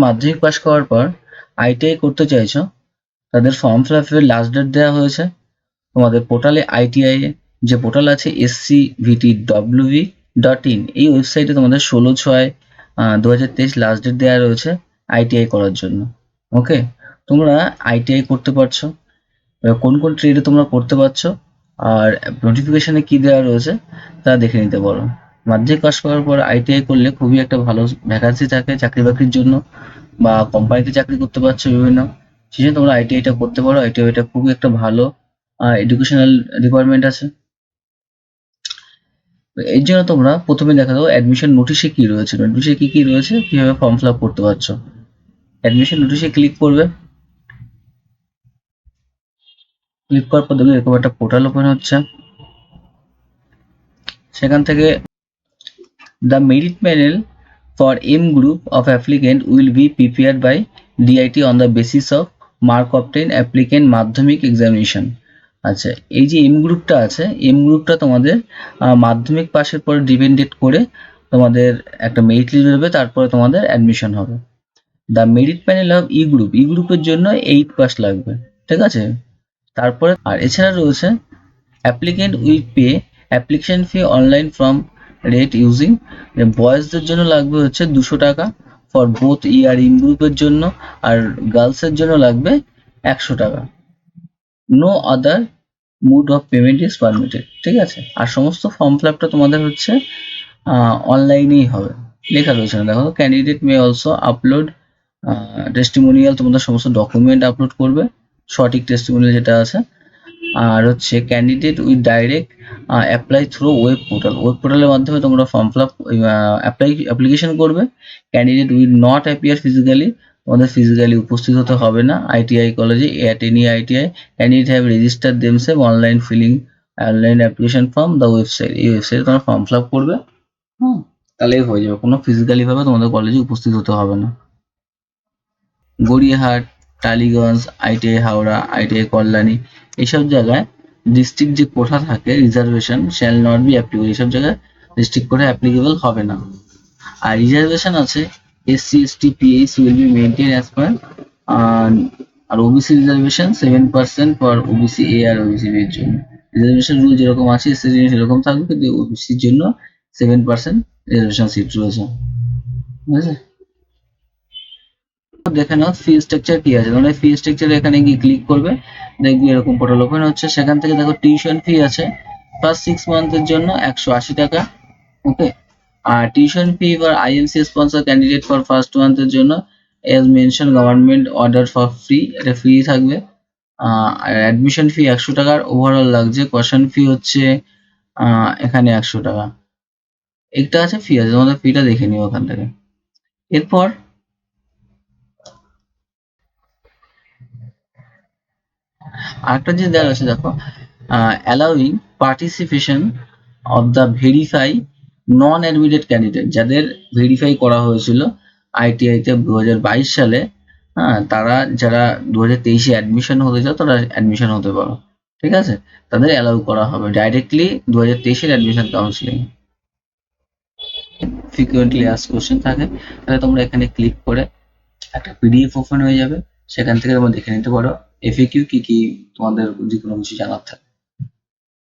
মাধ্যমিক পাস করার পর আইটিআই করতে চাইছো, তাদের ফর্ম ফিল আপের লাস্ট ডেট দেওয়া হয়েছে তোমাদের পোর্টালে। আইটিআই যে পোর্টাল আছে scvt.wb.in, এই ওয়েবসাইটে তোমাদের 16/6/2023 লাস্ট ডেট দেওয়া রয়েছে আইটিআই করার জন্য। ওকে, তোমরা আইটিআই করতে পারছো, কোন কোন ট্রেডে তোমরা করতে পারছো আর নোটিফিকেশনে কি দেওয়া রয়েছে তা দেখে নিতে পারো। মাধ্যমিক পাস করার পর আইটিআই করলে খুবই একটা ভালো ভ্যাকান্সি থাকে চাকরি বাকরির জন্য, বা কোম্পানিতে চাকরি করতে পারছো বিভিন্ন, সেই জন্য তোমরা আইটিআইটা করতে পারো। আইটিআইটা খুবই একটা ভালো এডুকেশনাল ডিপার্টমেন্ট আছে। এর জন্য তোমরা প্রথমে দেখা দাও অ্যাডমিশন নোটিশে কি রয়েছে, নোটিশে কি কি রয়েছে, কিভাবে ফর্ম ফিল আপ করতে পারছো। অ্যাডমিশন নোটিশে ক্লিক করবে, ক্লিক করার পর দেখবে এরকম একটা পোর্টাল ওপেন হচ্ছে। সেখান থেকে the merit panel for M group of applicant will be prepared by DIT on the basis of mark obtained applicant মাধ্যমিক examination। আচ্ছা, এই যে এম গ্রুপটা আছে, এম গ্রুপটা তোমাদের মাধ্যমিক পাশের পরে ডিপেন্ডেন্ট করে তোমাদের একটা মেরিট লিস্ট বেরোবে, তারপরে তোমাদের অ্যাডমিশন হবে। The merit panel of E group, E গ্রুপের জন্য 8 পাস লাগবে, ঠিক আছে। তারপরে আর এছাড়া রয়েছে applicant will pay application fee online from rate using, বয়েজদের জন্য লাগবে হচ্ছে 200 টাকা ফর বোথ ইয়ার ইন গ্রুপের জন্য, আর গার্লসের জন্য লাগবে 100 টাকা। No other mode of payment is permitted, ঠিক আছে। আর সমস্ত ফর্ম ফিল আপটা তোমাদের হচ্ছে অনলাইনেই হবে, লেখা রয়েছে না দেখো। Candidate may also upload testimonial, তোমাদের সমস্ত ডকুমেন্ট আপলোড করবে, সঠিক টেস্টিমোনিয়াল যেটা আছে। আর হচ্ছে candidate with direct apply through web portal, web পোর্টালের মাধ্যমে তোমরা ফর্ম ফিল আপ অ্যাপ্লিকেশন করবে। Candidate will not appear physically, তোমাদের ফিজিক্যালি উপস্থিত হতে হবে না আইটিআই কলেজে at any ITI. Candidate have register themselves online filling online application form the website, এই ওয়েবসাইটে তোমরা ফর্ম ফিল আপ করবে, তাহলেই হয়ে যাবে, কোনো ফিজিক্যালি ভাবে তোমাদের কলেজে উপস্থিত হতে হবে না। গড়িয়াহাট, টালিগঞ্জ, আইটিআই হাওড়া, আইটিআই কল্যাণী, এইসব জায়গায় ডিস্ট্রিক্ট যে কোঠা থাকে reservation shall not be applicable, এইসব জায়গায় ডিস্ট্রিক্ট কোঠা অ্যাপ্লিকেবল হবে না। আর রিজার্ভেশন আছে SC ST PH will be maintain as per, আর OBC reservation 7% for OBC A আর ওবিসি বি এর জন্য। রিজার্ভেশন রুল যেরকম আছে এসসি সেরকম থাকবে, কিন্তু ওবিসির জন্য 7% রিজার্ভেশন সিট রয়েছে, ঠিক আছে। দেখে নাও ফি স্ট্রাকচার কি আছে, তোমরা ফি স্ট্রাকচার এখানে গিয়ে ক্লিক করবে, দেখবে এরকম পোর্টাল ওপেন হচ্ছে। সেখান থেকে দেখো টিউশন ফি আছে ফার্স্ট 6 মান্থের জন্য 180 টাকা, ওকে। আর tuition fee for IMC sponsor candidate for first মান্থের জন্য as mention government order for free, এটা ফ্রি থাকবে। আর অ্যাডমিশন ফি 100 টাকার ওভারঅল লাগছে। কোশ্চেন ফি হচ্ছে এখানে 100 টাকা, একটা আছে ফি আছে, তোমাদের ফিটা দেখে নিও ওখান থেকে। এরপর আরেকটা যে দেওয়া আছে দেখো, allowing participation of the verify non admitted candidate, যাদের ভেরিফাই করা হয়েছিল আইটিআই তে 2022 সালে, তারা যারা 2023-এ অ্যাডমিশন হতে চাও তারা অ্যাডমিশন হতে পারো, ঠিক আছে। তাদের অ্যালাউ করা হবে ডাইরেক্টলি 2023-এর admission counselling. Frequently asked question থাকে, তাহলে তোমরা এখানে ক্লিক করে একটা পিডিএফ ওপেন হয়ে যাবে, সেখান থেকে তোমরা দেখে নিতে পারো এফএকিউ কি কি তোমাদের যে কোনো কিছু জানার থাকে।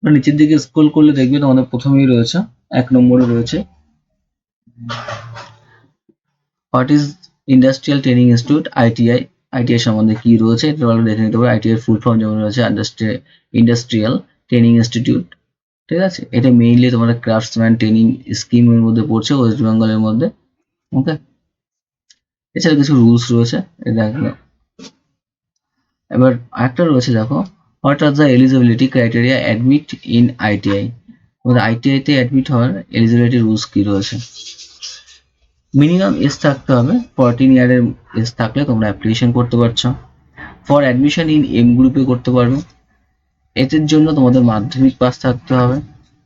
নিচের দিকে স্ক্রল করলে দেখবে তোমাদের প্রথমেই রয়েছে 1 নম্বরে রয়েছে what is industrial training institute ITI. ITI সম্বন্ধে কি রয়েছে এটা ভালো দেখে নিতে পারো। আইটিআই ফুল ফর্ম যেমন রয়েছে ইন্ডাস্ট্রিয়াল ট্রেনিং ইনস্টিটিউট, ঠিক আছে। এটা মেইনলি তোমাদের ক্রাফটসম্যান ট্রেনিং স্কিমের মধ্যে পড়ছে ওয়েস্ট বেঙ্গলের মধ্যে, ওকে। এছাড়া কিছু রুলস রয়েছে দেখো। এবার আরেকটা রয়েছে দেখো, what are the eligibility criteria admit in ITI, তোমাদের আইটিআই তে অ্যাডমিট হওয়ার এলিজিবিলিটি রুলস কি রয়েছে। মিনিমাম এজ থাকতে হবে, 14 ইয়ারের এজ থাকলে তোমরা অ্যাপ্লিকেশন করতে পারছো। ফর অ্যাডমিশন ইন এম গ্রুপে করতে পারবে, এর জন্য তোমাদের মাধ্যমিক পাস থাকতে হবে,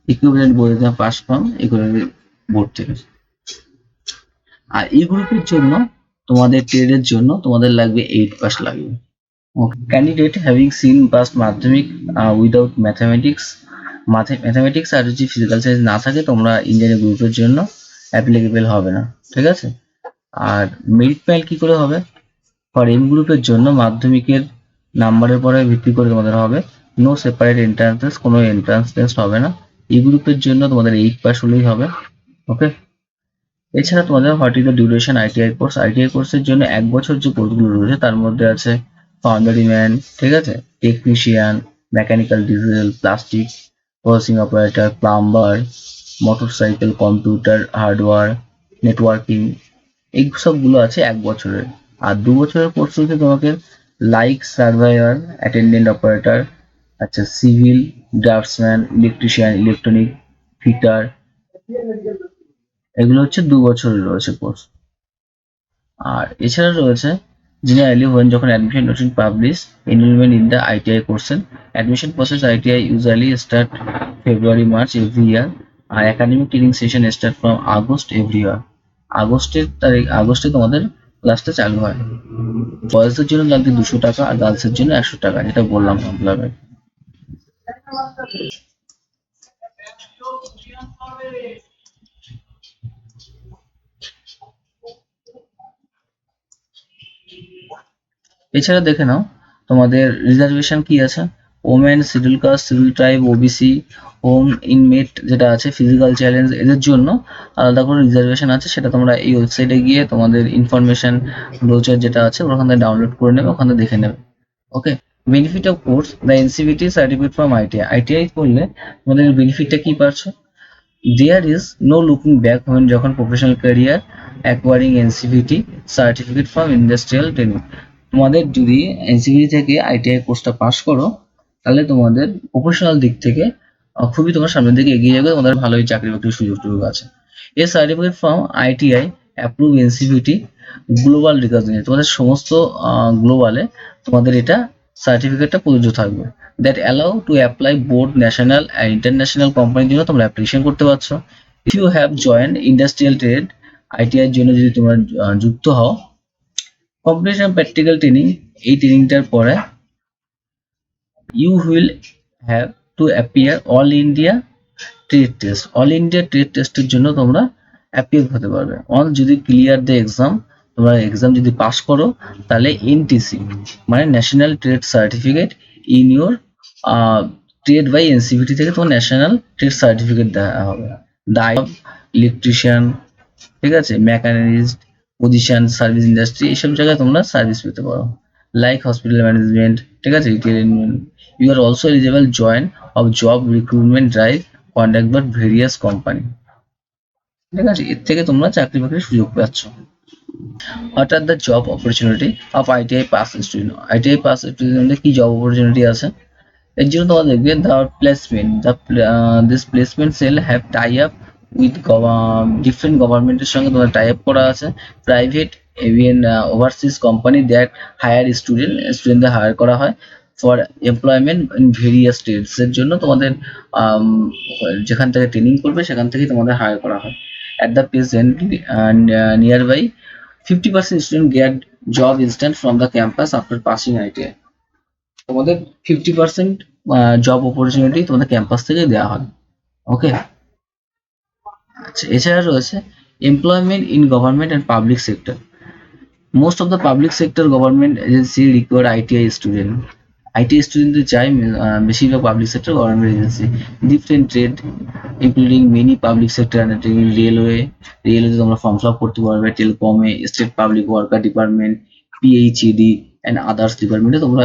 equivalent board exam past form equivalent board থেকে। আর এই গ্রুপের জন্য তোমাদের ট্রেডের জন্য তোমাদের লাগবে 8 পাস লাগবে। ক্যান্ডিডেট হ্যাভিং সিন পাস মাধ্যমিক উইদাউট ম্যাথামেটিক্স আর যদি ফিজিক্যাল সায়েন্স না থাকে তোমরা ইঞ্জিনিয়ারিং গ্রুপের জন্য অ্যাপ্লিকেবল হবে না, ঠিক আছে। আর মেরিট প্যানেল কি করে হবে? ফর এম গ্রুপের জন্য মাধ্যমিকের নাম্বারের পরে ভিত্তি করে তোমাদের হবে নো সেপারেট এন্ট্রান্স, কোনো এন্ট্রান্স টেস্ট হবে না। এই গ্রুপের জন্য তোমাদের 8 পাস হলেই হবে। ওকে, এছাড়া তোমাদের what is the duration ITI course? ITI কোর্সের জন্য 1 বছর যে কোর্সগুলো রয়েছে তার মধ্যে আছে ফাউন্ডারি ম্যান, ঠিক আছে, technician, mechanical, diesel, plastic, processing operator, plumber, motorcycle, computer, hardware, networking, এই সবগুলো আছে 1 বছরের। আর 2 বছরের কোর্স হচ্ছে তোমাকে লাইক সার্ভেয়ার, অ্যাটেন্ডেন্ট অপারেটর, আচ্ছা, civil, draughtsman, electrician, electronic, fitter, এগুলো হচ্ছে 2 বছরের রয়েছে কোর্স। আর এছাড়া রয়েছে generally when যখন admission notice publish enrollment in the ITI courses, admission process ITI usually start February March every year, R academic training session start from August every year। আগস্টে তোমাদের ক্লাসটা চালু হয়। বয়েজদের জন্য লাগবে 200 টাকা আর গার্লসের জন্য 100 টাকা, যেটা বললাম কমপ্লিমেন্ট। এছাড়া দেখে নাও তোমাদের রিজার্ভেশন কি আছে। Women, schedule caste, schedule tribe, OBC, home inmate যেটা আছে, ফিজিক্যাল চ্যালেঞ্জ, এদের জন্য আলাদা করে রিজার্ভেশন আছে। সেটা তোমরা এই ওয়েবসাইটে গিয়ে তোমাদের ইনফরমেশন ব্রোচার যেটা আছে ওখান থেকে ডাউনলোড করে নেবে, ওখানে দেখে নেবে। Okay, benefit of course, the NCVT certificate from ITI. ITI করলে তোমাদের বেনিফিটটা কি পাচ্ছ? There is no looking back when যখন professional career acquiring NCVT certificate from industrial training। তোমাদের যদি এনসিভিটি থেকে আইটিআই কোর্সটা পাস করো তাহলে তোমাদের প্রফেশনাল দিক থেকে খুবই তোমার সামনের দিকে এগিয়ে যাবে, তোমাদের ভালোই চাকরি বাকরির সুযোগ টুযোগ আছে। A certificate from ITI approve NCVT global recognition, তোমাদের সমস্ত গ্লোবালে তোমাদের এটা সার্টিফিকেটটা প্রযোজ্য থাকবে। That allow to apply abroad, national and international কোম্পানির জন্য তোমরা অ্যাপ্লিকেশন করতে পারছো। If you have joined industrial trade, ITI এর জন্য যদি তোমরা যুক্ত হও, কম্পিটিশন প্র্যাকটিক্যাল ট্রেনিং, এই ট্রেনিংটার পরে you will have to appear all India trade test. All India trade টেস্টের জন্য তোমরা অ্যাপিয়ার হতে পারবে। অন যদি ক্লিয়ার দ্য এক্সাম, তোমরা এক্সাম যদি পাস করো তাহলে এনটিসি মানে national trade certificate in your trade by NCVT থেকে তোমার ন্যাশনাল ট্রেড সার্টিফিকেট দেওয়া হবে। দায় ইলেকট্রিশিয়ান, ঠিক আছে, মেকানিস্ট, পজিশন, সার্ভিস ইন্ডাস্ট্রি, এইসব জায়গায় তোমরা সার্ভিস পেতে পারো। লাইক হসপিটাল ম্যানেজমেন্ট, ঠিক আছে, retail. You are also eligible join of job recruitment drive conduct by various company, ঠিক আছে, এর থেকে তোমরা চাকরি বাকরির সুযোগ পাচ্ছ। What are the job opportunity of ITI pass student? ITI pass স্টুডেন্টদের কি জব অপরচুনিটি আছে? এর জন্য তোমরা দেখবে the placement, this placement cell have tie up with different গভর্নমেন্টের সঙ্গে তোমাদের টাই আপ করা আছে। প্রাইভেট এভিয়ান ওভারসিজ কোম্পানি দ্যাট হায়ার স্টুডেন্টদের হায়ার করা হয় for employment in various states. এর জন্য তোমাদের যেখান থেকে ট্রেনিং করবে সেখান থেকে তোমাদের হায়ার করা হয়। At the present near by 50% student get job instant from the campus after passing ITI. তোমাদের 50% জব অপরচুনিটি তোমাদের ক্যাম্পাস থেকে দেওয়া হয়। ওকে, আচ্ছা, এছাড়া রয়েছে employment in government and public sector. Most of the public sector government agency require ITI student. ITI স্টুডেন্টদের চাই বেশিরভাগ public sector government agency. Different trade including many public sector undertaking, রেলওয়েতে তোমরা ফর্ম ফিল আপ করতে পারবে, টেলিকমে, state public worker department, PHED and others ডিপার্টমেন্টে তোমরা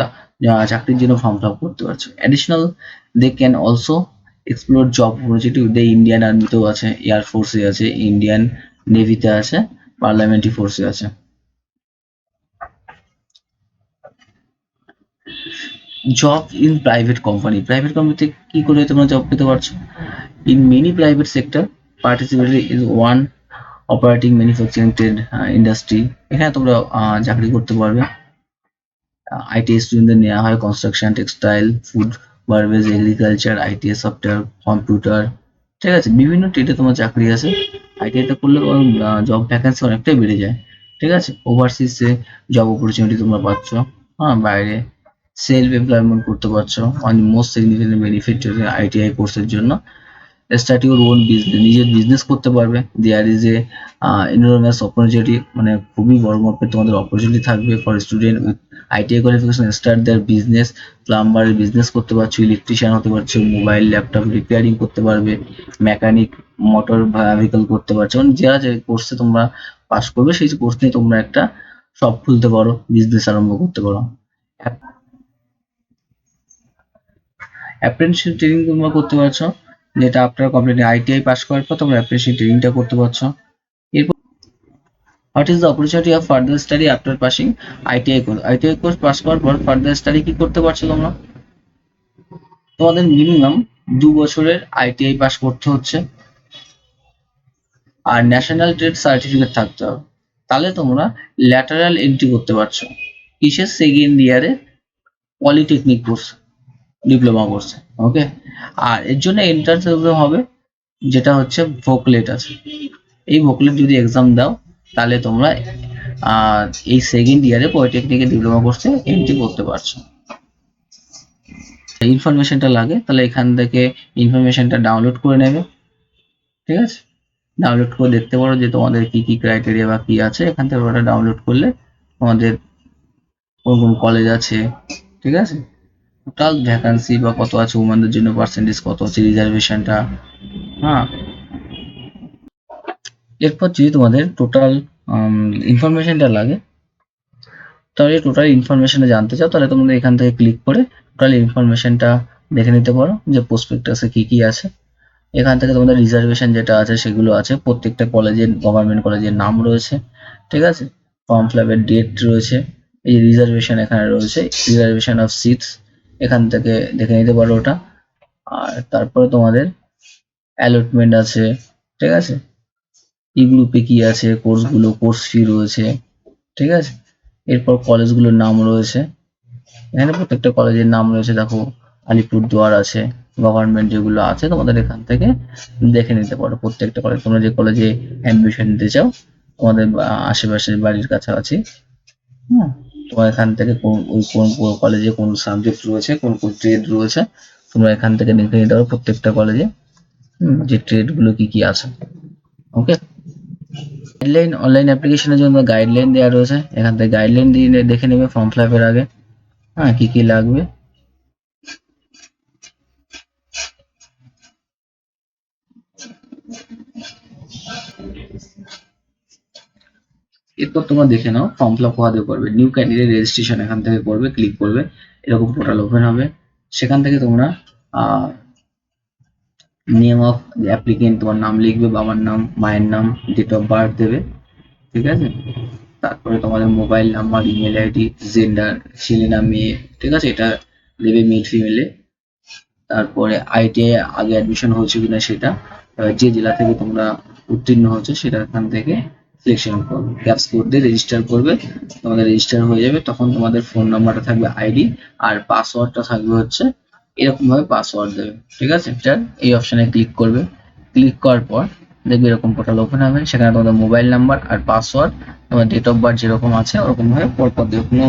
চাকরির জন্য ফর্ম ফিল আপ করতে পারছো। Additional they can also explore job opportunity with the Indian আর্মিতেও আছে, এয়ার ফোর্সে আছে, ইন্ডিয়ান নেভিতে আছে, পার্লামেন্টারি ফোর্সে আছে। Job in private company, private কোম্পানিতে কি করে তোমরা জব পেতে পারছো? In many private sector participatory is one operating manufacturing trade industry, এখানে তোমরা চাকরি করতে পারবে। আইটিআই স্টুডেন্টদের নেওয়া হয় construction, textile, food, beverage, agriculture, ITI software, computer, ঠিক আছে, বিভিন্ন ট্রেডে তোমার চাকরি আছে। আইটিআইটা করলে জব ভ্যাকেন্সি অনেকটাই বেড়ে যায়, ঠিক আছে। ওভারসিজে জব অপরচুনিটি তোমরা পাচ্ছ, হ্যাঁ, বাইরে সেলফ এমপ্লয়মেন্ট করতে পারছো। মোস্ট সিগনিফিকেন্ট বেনিফিট আইটিআই কোর্সের জন্য স্টার্ট ইউর ওন বিজনেস, নিজের বিজনেস করতে পারবে। There is a enormous opportunity, মানে খুবই বড় মাপের তোমাদের অপরচুনিটি থাকবে for student with ITI qualification start their business. প্লাম্বারের বিজনেস করতে পারছো, ইলেকট্রিশিয়ান হতে পারছো, মোবাইল ল্যাপটপ রিপেয়ারিং করতে পারবে, মেকানিক মোটর ভেহিকল করতে পারছো, মানে যারা যে কোর্সে তোমরা পাস করবে সেই কোর্স নিয়ে তোমরা একটা শপ খুলতে পারো, বিজনেস আরম্ভ করতে পারো। অ্যাপ্রেন্টিসশিপ ট্রেনিং তোমরা করতে পারছো, যেটা আপনার কমপ্লিট আইটিআই পাস করার পর তোমরা অ্যাপ্রেন্টিসশিপ ট্রেনিংটা করতে পারছো। এরপর what is the opportunity of further study after passing ITI course? ITI course pass করার পর ফার্দার স্টাডি কি করতে পারছো তোমরা? তোমাদের মিনিমাম 2 বছরের আইটিআই পাস করতে হচ্ছে আর ন্যাশনাল ট্রেড সার্টিফিকেট থাকতে হবে, তাহলে তোমরা ল্যাটারাল এন্ট্রি করতে পারছো কিসের সেকেন্ড ইয়ারে পলিটেকনিক কোর্স, ডিপ্লোমা কোর্সে। ওকে, আর এর জন্য এন্ট্রান্স এক্সাম হবে, যেটা হচ্ছে ভোকলেট আছে। এই ভোকলেট যদি এক্সাম দাও তাহলে তোমরা এই সেকেন্ড ইয়ারে পলিটেকনিকের ডিপ্লোমা কোর্সে এন্ট্রি করতে পারছো। ইনফরমেশনটা লাগে তাহলে এখান থেকে ইনফরমেশনটা ডাউনলোড করে নেবে, ঠিক আছে? ডাউনলোড করে দেখতে পারো যে তোমাদের কি কি ক্রাইটেরিয়া বা কি আছে, এখান থেকে ওটা ডাউনলোড করলে তোমাদের কোন কোন কলেজ আছে, ঠিক আছে, টোটাল ভ্যাকান্সি বা কত আছে, উমেনদের জন্য পার্সেন্টেজ কত আছে, রিজার্ভেশনটা। হ্যাঁ, এরপর যদি তোমাদের টোটাল ইনফরমেশনটা লাগে, তাহলে টোটাল ইনফরমেশনে জানতে চাও, তাহলে তোমরা এখান থেকে ক্লিক করে টোটাল ইনফরমেশনটা দেখে নিতে পারো যে প্রসপেক্টাসে কি কি আছে। এখান থেকে তোমাদের রিজার্ভেশন যেটা আছে সেগুলো আছে, প্রত্যেকটা কলেজের গভর্নমেন্ট কলেজের নাম রয়েছে, ঠিক আছে, ফর্ম ফিল আপের ডেট রয়েছে, এই রিজার্ভেশন এখানে রয়েছে, রিজার্ভেশন অফ সিটস এখান থেকে দেখে নিতে পারো ওটা। আর তারপরে তোমাদের অ্যালটমেন্ট আছে, ঠিক আছে, ই গ্রুপে কি আছে, কোর্সগুলো, কোর্স ফি রয়েছে, ঠিক আছে। এরপর কলেজগুলোর নাম রয়েছে, এখানে প্রত্যেকটা কলেজের নাম রয়েছে, দেখো আলিপুরদুয়ার আছে, গভর্নমেন্ট যেগুলো আছে তোমাদের এখান থেকে দেখে নিতে পারো প্রত্যেকটা কলেজ, তোমরা যে কলেজে অ্যাডমিশন নিতে চাও তোমাদের আশেপাশের বাড়ির কাছাকাছি। হ্যাঁ, তোমার এখান থেকে কোন কলেজে কোন সাবজেক্ট রয়েছে, কোন কোন ট্রেড রয়েছে, তোমরা এখান থেকে দেখে নিতে পারো প্রত্যেকটা কলেজে যে ট্রেড গুলো কি কি আছে। ওকে, গাইডলাইন, অনলাইন অ্যাপ্লিকেশনের জন্য গাইডলাইন দেওয়া রয়েছে, এখান থেকে গাইডলাইন দিয়ে দেখে নেবে ফর্ম ফিল আপের আগে, হ্যাঁ, কি কি লাগবে। এরপর তোমরা দেখে নাও ফর্ম ফিল আপ কোথা করবে। নিউ ক্যান্ডিডেট রেজিস্ট্রেশন এখান থেকে করবে, ক্লিক করবে, এরকম পোর্টাল ওপেন হবে। সেখান থেকে তোমরা নেম অফ অ্যাপ্লিকেন্ট, তোমার নাম লিখবে, বাবার নাম, মায়ের নাম, ডেট অফ বার্থ দেবে, ঠিক আছে। তারপরে তোমাদের mobile number, email ID, gender, ছেলে না মেয়ে, ঠিক আছে, এটা দেবে মেল ফিমেলে। তারপরে আইটিআই আগে অ্যাডমিশন হয়েছে কিনা সেটা, যে জেলা থেকে তোমরা উত্তীর্ণ হচ্ছে সেটা এখান থেকে সিলেকশন করবে, ক্যাপস কোড দিয়ে রেজিস্টার করবে, তোমাদের রেজিস্টার হয়ে যাবে। তখন তোমাদের ফোন নাম্বারটা থাকবে আইডি, আর পাসওয়ার্ডটা থাকবে হচ্ছে এরকম ভাবে পাসওয়ার্ড দেবে, ঠিক আছে। এটা এই অপশনে ক্লিক করবে, ক্লিক করার পর দেখবে এরকম পোর্টাল ওপেন হবে, সেখানে তোমাদের মোবাইল নাম্বার আর পাসওয়ার্ড, তোমার ডেট অফ বার্থ যেরকম আছে ওরকম ভাবে পরপর দেবে, কোনো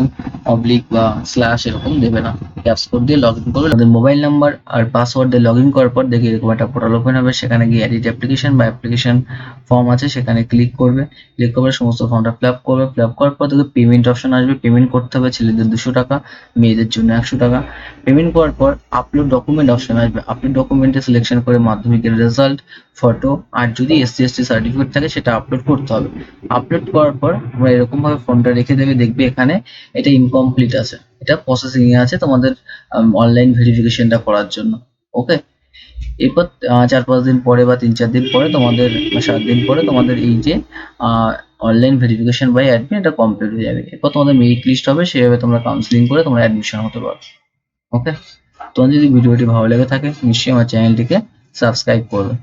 অবলিক বা স্ল্যাশ এরকম দেবে না। ক্যাপস কোড দিয়ে লগ ইন করবে, তাদের মোবাইল নাম্বার আর পাসওয়ার্ড দিয়ে লগ ইন করার পর দেখি এরকম একটা পোর্টাল ওপেন হবে, সেখানে গিয়ে এডিট অ্যাপ্লিকেশন বা অ্যাপ্লিকেশন ফর্ম আছে সেখানে ক্লিক করবে, ক্লিক করে সমস্ত ফর্মটা ফিল আপ করবে, ফিল আপ করার পর দেখবে পেমেন্ট অপশন আসবে, পেমেন্ট করতে হবে, ছেলেদের 200 টাকা, মেয়েদের জন্য 100 টাকা। পেমেন্ট করার পর আপলোড ডকুমেন্ট অপশন আসবে, আপলোড ডকুমেন্টে সিলেকশন করে মাধ্যমিকের রেজাল্ট, ফটো, আর যদি এসসি এসটি সার্টিফিকেট থাকে সেটা আপলোড করতে হবে। আপলোড করার পর তোমরা এরকম ভাবে ফর্মটা রেখে দেবে, দেখবে এখানে এটা ইনকমপ্লিট আছে, এটা প্রসেসিং এ আছে তোমাদের অনলাইন ভেরিফিকেশনটা করার জন্য। ওকে, এরপর 4-5 দিন পরে বা 3-4 দিন পরে তোমাদের 7 দিন পরে তোমাদের এই যে অনলাইন ভেরিফিকেশন বাই অ্যাডমিন এটা কমপ্লিট হয়ে যাবে। এরপর তোমাদের মেরিট লিস্ট হবে, সেভাবে তোমরা কাউন্সিলিং করে তোমরা অ্যাডমিশন হতে পারো। ওকে, তোমার যদি ভিডিওটি ভালো লেগে থাকে নিশ্চয়ই আমার চ্যানেলটিকে সাবস্ক্রাইব করবে।